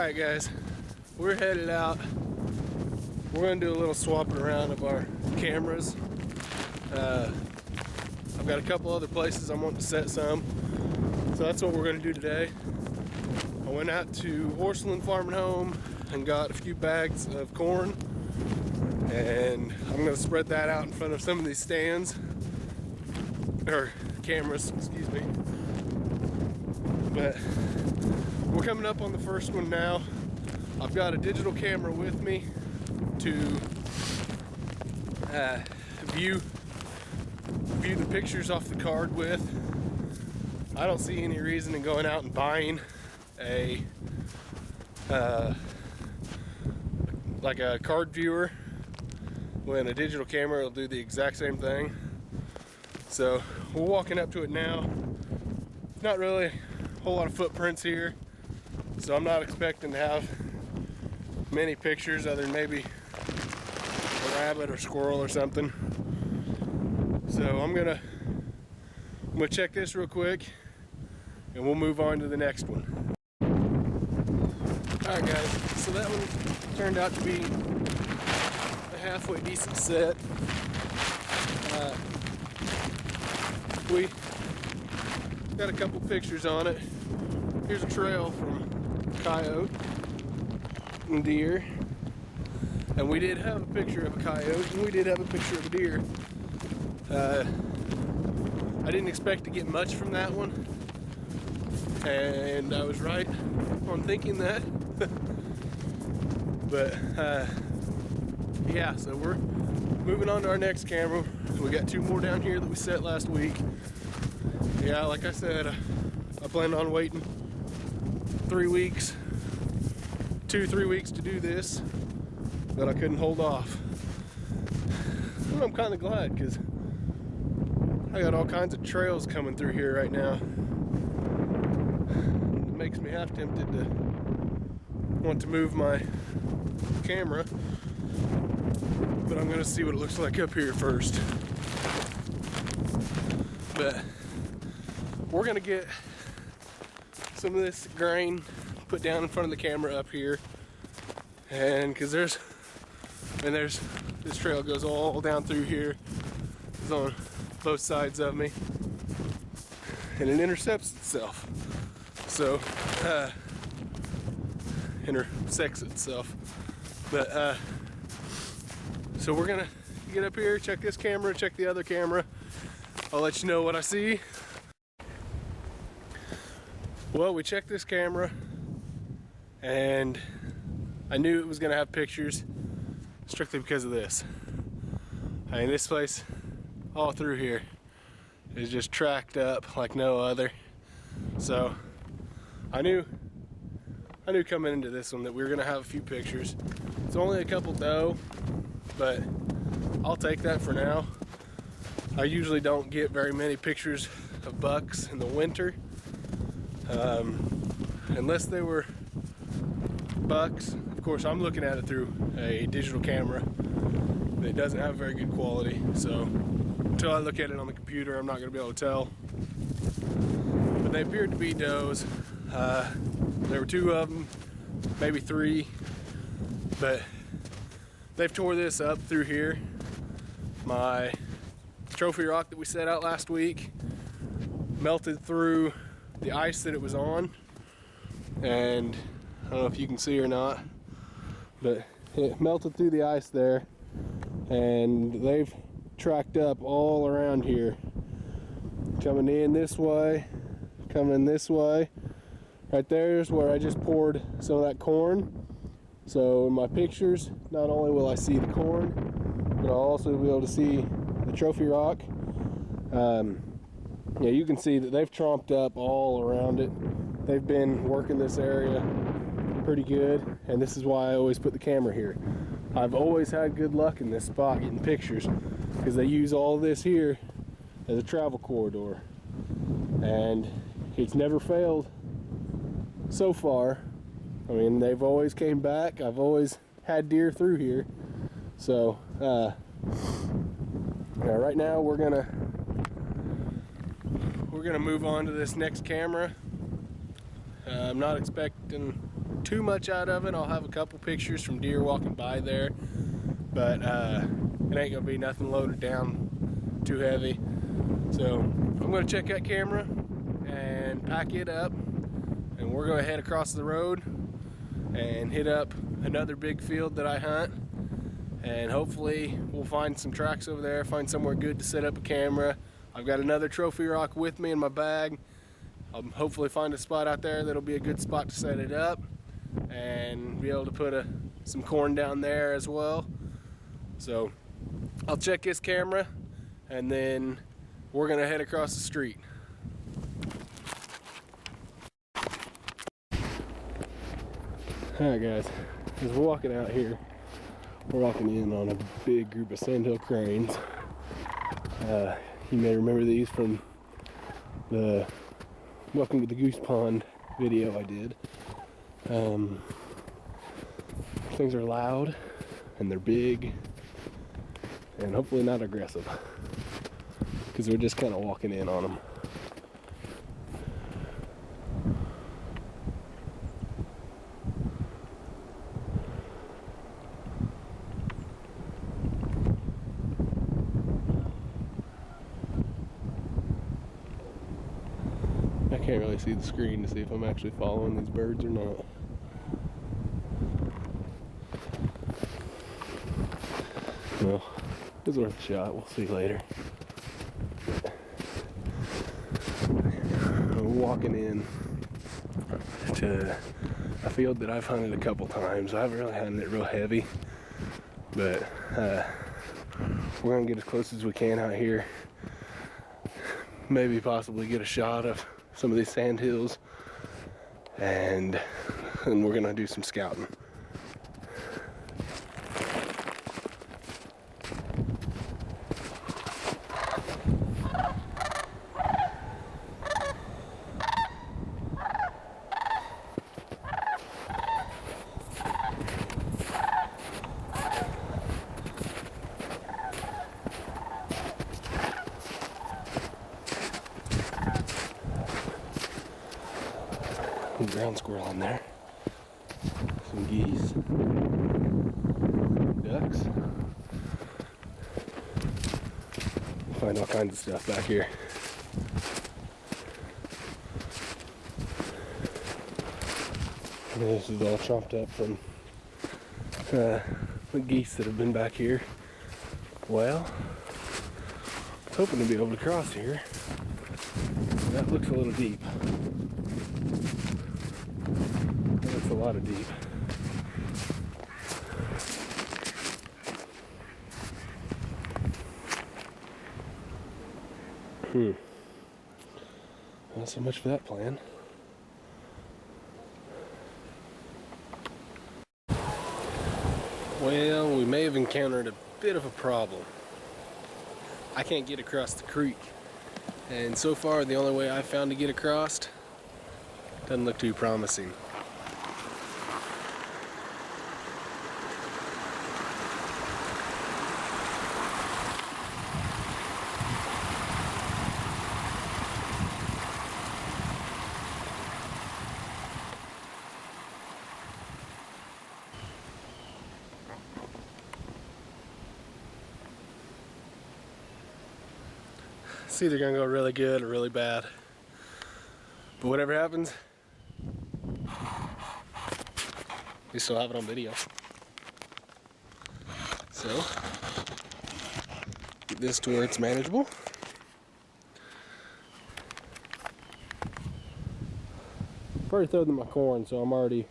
Alright guys, we're headed out. We're going to do a little swapping around of our cameras. I've got a couple other places I want to set some, so that's what we're going to do today. I went out to Orslin Farm and Home and got a few bags of corn, and I'm going to spread that out in front of some of these stands, or cameras, excuse me. But we're coming up on the first one now. I've got a digital camera with me to view the pictures off the card with. I don't see any reason in going out and buying like a card viewer when a digital camera will do the exact same thing. So we're walking up to it now. Not really a whole lot of footprints here, so I'm not expecting to have many pictures other than maybe a rabbit or squirrel or something. So I'm gonna check this real quick and we'll move on to the next one. Alright guys, so that one turned out to be a halfway decent set. We got a couple pictures on it. Here's a trail from coyote and deer, and we did have a picture of a coyote and we did have a picture of a deer. I didn't expect to get much from that one, and I was right on thinking that. But yeah, so we're moving on to our next camera. We got two more down here that we set last week. Yeah, like I said, I planned on waiting 3 weeks, 2-3 weeks to do this, but I couldn't hold off. And I'm kind of glad, because I got all kinds of trails coming through here right now. It makes me half tempted to want to move my camera, but I'm gonna see what it looks like up here first. But we're gonna get some of this grain put down in front of the camera up here, and because this trail goes all down through here. It's on both sides of me, and it intercepts itself, so intersects itself. But so we're gonna get up here, check this camera, check the other camera. I'll let you know what I see. Well, we checked this camera and I knew it was gonna have pictures strictly because of this. I mean, this place all through here is just tracked up like no other. So I knew coming into this one that we were gonna have a few pictures. It's only a couple doe, but I'll take that for now. I usually don't get very many pictures of bucks in the winter, unless they were bucks. Of course, I'm looking at it through a digital camera that doesn't have very good quality, so until I look at it on the computer, I'm not going to be able to tell. But they appeared to be does. There were 2 of them, maybe 3, but they've tore this up through here. My trophy rock that we set out last week melted through the ice that it was on, and I don't know if you can see or not, but it melted through the ice there, and they've tracked up all around here, coming in this way, coming this way. Right there's where I just poured some of that corn. So in my pictures, not only will I see the corn, but I'll also be able to see the trophy rock. Yeah, you can see that they've tromped up all around it. They've been working this area pretty good, and this is why I always put the camera here. I've always had good luck in this spot getting pictures, because they use all this here as a travel corridor, and it's never failed so far. I mean, they've always came back. I've always had deer through here. So right now we're gonna move on to this next camera. I'm not expecting too much out of it. I'll have a couple pictures from deer walking by there, but it ain't gonna be nothing loaded down too heavy. So I'm gonna check that camera and pack it up, and we're gonna head across the road and hit up another big field that I hunt, and hopefully we'll find some tracks over there, find somewhere good to set up a camera. I've got another trophy rock with me in my bag. I'll hopefully find a spot out there that'll be a good spot to set it up and be able to put some corn down there as well. So I'll check this camera and then we're gonna head across the street. Alright guys, as we're walking out here, we're walking in on a big group of sandhill cranes. You may remember these from the Welcome to the Goose Pond video I did. Things are loud and they're big and hopefully not aggressive, because we're just kind of walking in on them. I can't really see the screen to see if I'm actually following these birds or not. Well, it was worth a shot. We'll see later. We're walking in to a field that I've hunted a couple times. I haven't really hunted it real heavy, but we're gonna get as close as we can out here. Maybe possibly get a shot of some of these sand hills, and we're gonna do some scouting. Ground squirrel in there, some geese, ducks, find all kinds of stuff back here. And this is all chopped up from the geese that have been back here. Well, I was hoping to be able to cross here. That looks a little deep. That's a lot of deep. Not so much for that plan. Well, we may have encountered a bit of a problem. I can't get across the creek, and so far the only way I've found to get across doesn't look too promising. It's either gonna go really good or really bad. But whatever happens, we still have it on video. So, get this to where it's manageable. I've already thrown in my corn, so I'm already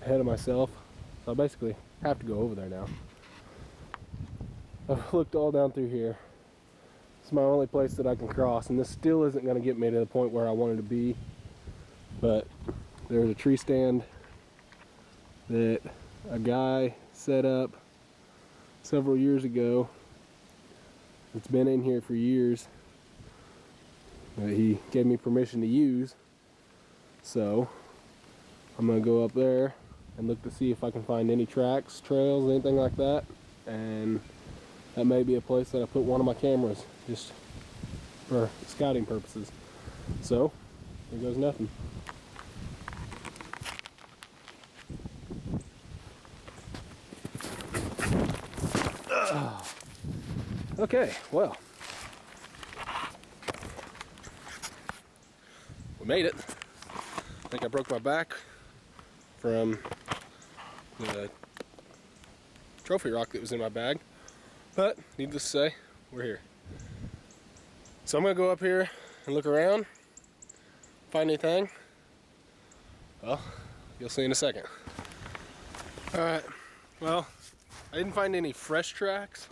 ahead of myself. So I basically have to go over there now. I've looked all down through here. It's my only place that I can cross, and this still isn't going to get me to the point where I wanted to be, but there's a tree stand that a guy set up several years ago. It's been in here for years that he gave me permission to use, so I'm going to go up there and look to see if I can find any tracks, trails, anything like that, and that may be a place that I put one of my cameras just for scouting purposes. So, here goes nothing. Okay, well, we made it. I think I broke my back from the trophy rock that was in my bag, but needless to say, we're here. So I'm gonna go up here and look around, find anything. Well, you'll see in a second. All right, well, I didn't find any fresh tracks,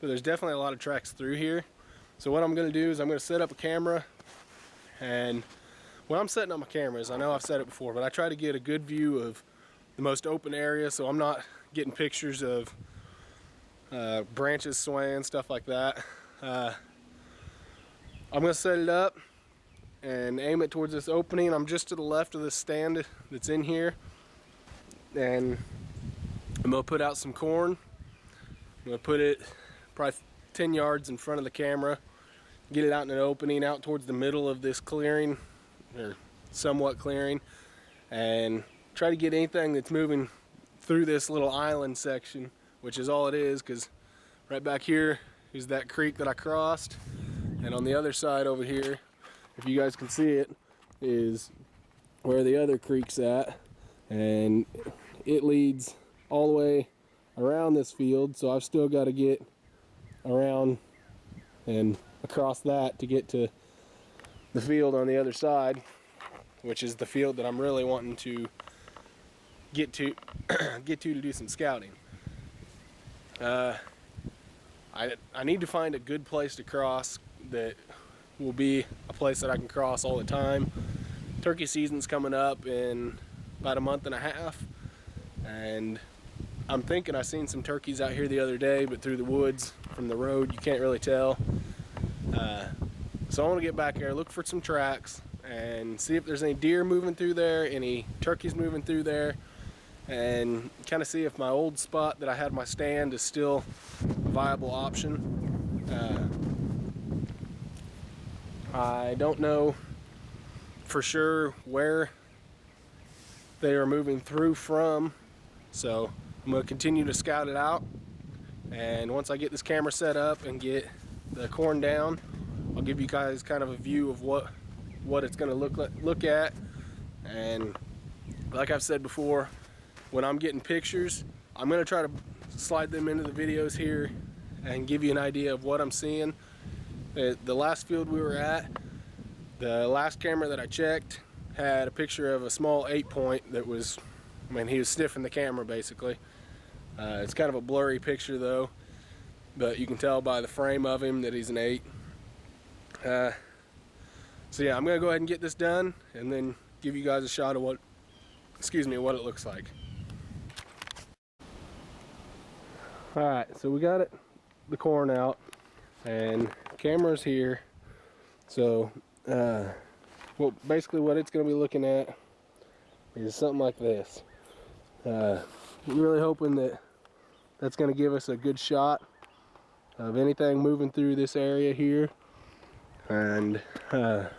but there's definitely a lot of tracks through here. So what I'm gonna do is I'm gonna set up a camera, and when I'm setting up my cameras, I know I've said it before, but I try to get a good view of the most open area, so I'm not getting pictures of branches swaying, stuff like that. I'm gonna set it up and aim it towards this opening. I'm just to the left of this stand that's in here, and I'm gonna put out some corn. I'm gonna put it probably 10 yards in front of the camera, get it out in an opening out towards the middle of this clearing, or somewhat clearing, and try to get anything that's moving through this little island section, which is all it is, because right back here is that creek that I crossed, and on the other side over here, if you guys can see it, is where the other creek's at, and it leads all the way around this field, so I've still got to get around and across that to get to the field on the other side, which is the field that I'm really wanting to get to do some scouting. I need to find a good place to cross that will be a place that I can cross all the time. Turkey season's coming up in about a month and a half, and I'm thinking I seen some turkeys out here the other day, but through the woods from the road you can't really tell. So I want to get back there, look for some tracks, and see if there's any deer moving through there, any turkeys moving through there, and kind of see if my old spot that I had my stand is still a viable option. I don't know for sure where they are moving through from, so I'm going to continue to scout it out, and once I get this camera set up and get the corn down, I'll give you guys kind of a view of what it's going to look at. And like I've said before, when I'm getting pictures, I'm going to try to slide them into the videos here and give you an idea of what I'm seeing. The last field we were at, the last camera that I checked had a picture of a small 8-point that was, I mean, he was sniffing the camera basically. It's kind of a blurry picture though, but you can tell by the frame of him that he's an 8. So yeah, I'm gonna go ahead and get this done and then give you guys a shot of what it looks like. Alright, so we got the corn out and camera's here. So well, basically what it's gonna be looking at is something like this. We're really hoping that that's gonna give us a good shot of anything moving through this area here. And that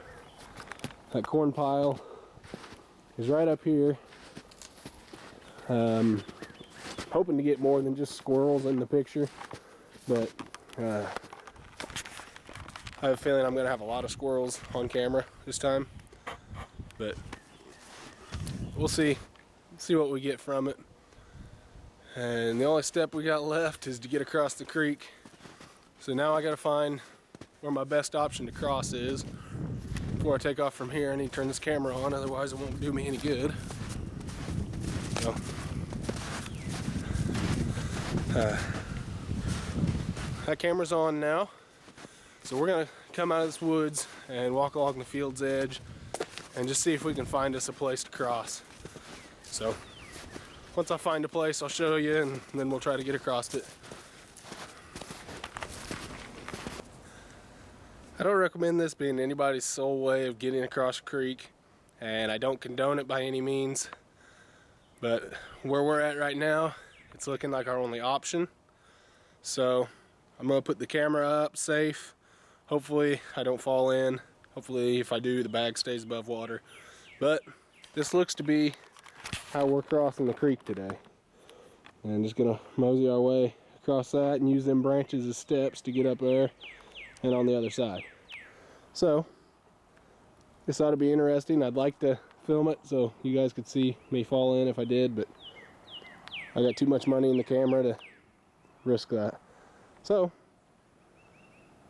corn pile is right up here. Hoping to get more than just squirrels in the picture, but I have a feeling I'm going to have a lot of squirrels on camera this time, but we'll see what we get from it. And the only step we got left is to get across the creek. So now I got to find where my best option to cross is. Before I take off from here, I need to turn this camera on, otherwise it won't do me any good. So, that camera's on now. So we're gonna come out of this woods and walk along the field's edge and just see if we can find us a place to cross. So once I find a place, I'll show you, and then we'll try to get across it. I don't recommend this being anybody's sole way of getting across a creek, and I don't condone it by any means, but where we're at right now, it's looking like our only option. So I'm gonna put the camera up safe. Hopefully I don't fall in. Hopefully if I do, the bag stays above water. But this looks to be how we're crossing the creek today. And just gonna mosey our way across that and use them branches as steps to get up there and on the other side. So this ought to be interesting. I'd like to film it so you guys could see me fall in if I did, but I got too much money in the camera to risk that. So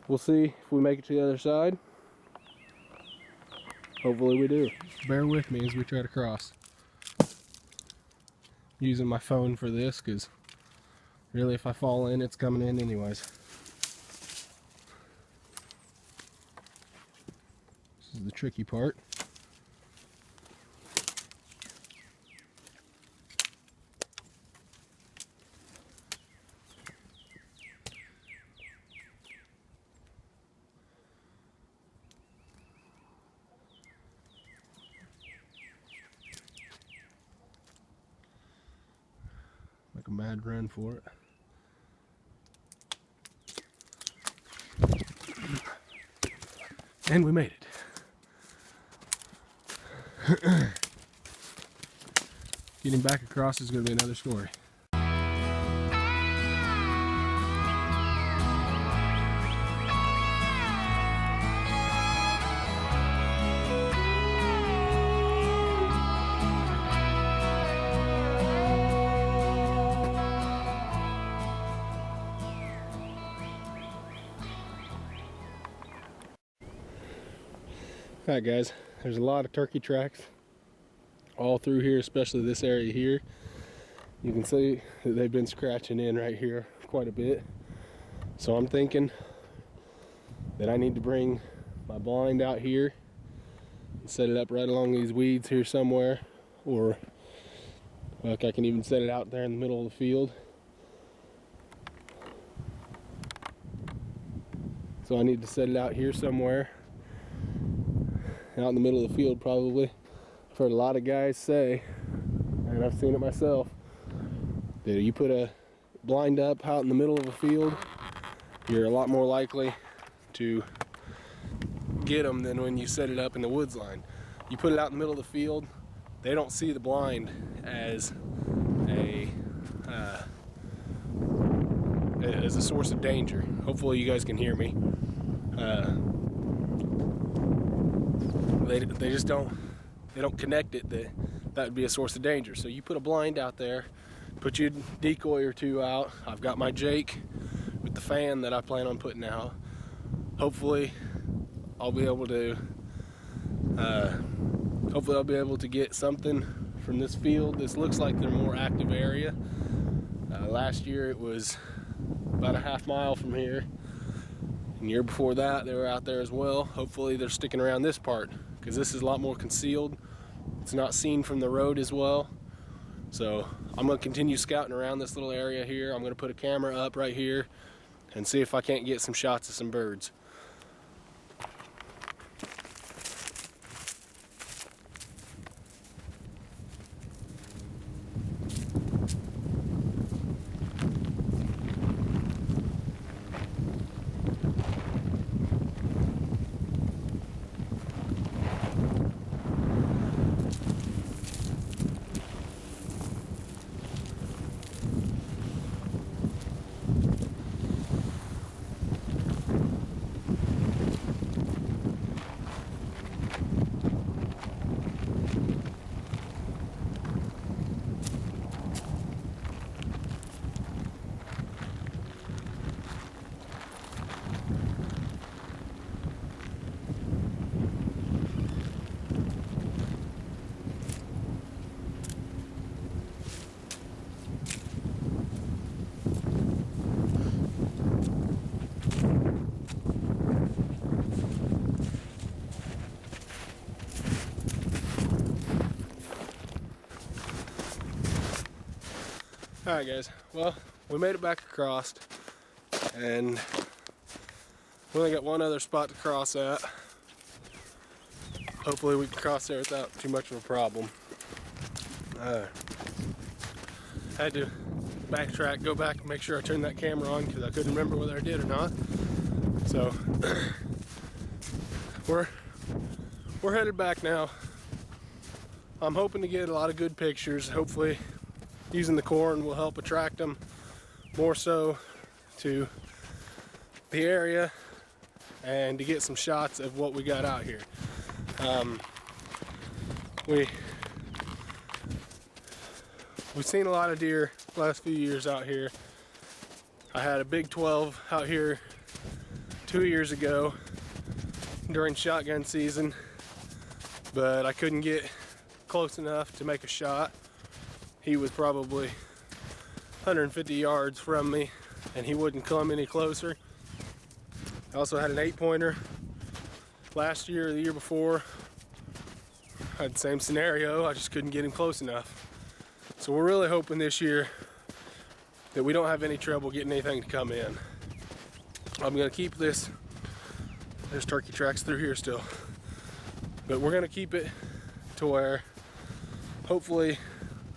we'll see if we make it to the other side. Hopefully we do. Bear with me as we try to cross. Using my phone for this because really if I fall in, it's coming in anyways. This is the tricky part. Make a mad run for it. And we made it. Getting back across is going to be another story. Alright guys, there's a lot of turkey tracks all through here, especially this area here. You can see that they've been scratching in right here quite a bit. So I'm thinking that I need to bring my blind out here and set it up right along these weeds here somewhere, or like I can even set it out there in the middle of the field. So I need to set it out here somewhere, out in the middle of the field probably. I've heard a lot of guys say, and I've seen it myself, that you put a blind up out in the middle of a field, you're a lot more likely to get them than when you set it up in the woods line. You put it out in the middle of the field, they don't see the blind as a source of danger. Hopefully you guys can hear me. They just don't connect it that would be a source of danger. So you put a blind out there, put your decoy or two out. I've got my Jake with the fan that I plan on putting out. Hopefully I'll be able to get something from this field. This looks like their more active area. Last year it was about a half mile from here, and the year before that they were out there as well. Hopefully they're sticking around this part, because this is a lot more concealed. It's not seen from the road as well. So I'm going to continue scouting around this little area here. I'm going to put a camera up right here and see if I can't get some shots of some birds. Alright guys, well, we made it back across, and we only got one other spot to cross at. Hopefully we can cross there without too much of a problem. I had to backtrack, go back and make sure I turned that camera on because I couldn't remember whether I did or not. So we're headed back now. I'm hoping to get a lot of good pictures. Hopefully using the corn will help attract them. more so to the area and to get some shots of what we got out here. We've seen a lot of deer the last few years out here. I had a big 12 out here 2 years ago during shotgun season, but I couldn't get close enough to make a shot. He was probably 150 yards from me and he wouldn't come any closer. I also had an 8-pointer last year or the year before. I had the same scenario, I just couldn't get him close enough. So we're really hoping this year that we don't have any trouble getting anything to come in. I'm gonna keep this, there's turkey tracks through here still, but we're gonna keep it to where hopefully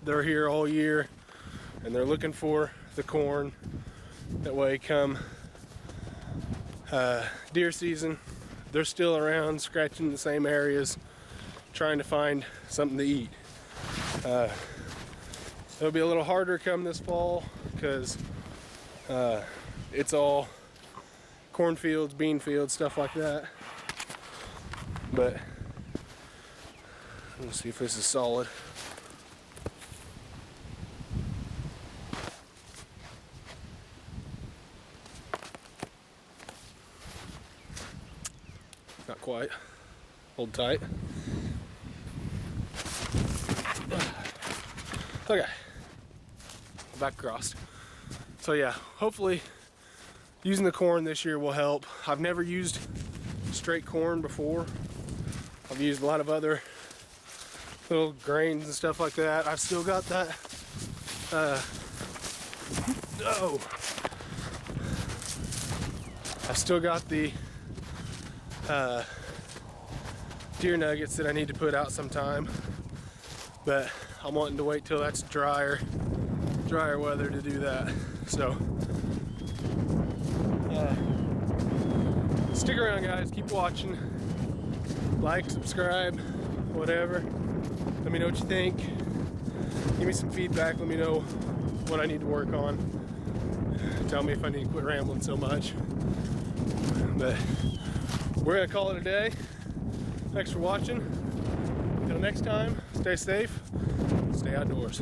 they're here all year and they're looking for the corn. That way come deer season, they're still around scratching the same areas, trying to find something to eat. It'll be a little harder come this fall because it's all cornfields, bean fields, stuff like that. But let's see if this is solid. Not quite. Hold tight. Okay. Back crossed. So yeah, hopefully using the corn this year will help. I've never used straight corn before. I've used a lot of other little grains and stuff like that. I've still got that I've still got the deer nuggets that I need to put out sometime, but I'm wanting to wait till that's drier weather to do that. So stick around, guys, keep watching, like, subscribe, whatever. Let me know what you think, give me some feedback, let me know what I need to work on, tell me if I need to quit rambling so much. But we're gonna call it a day. Thanks for watching. Until next time, stay safe, stay outdoors.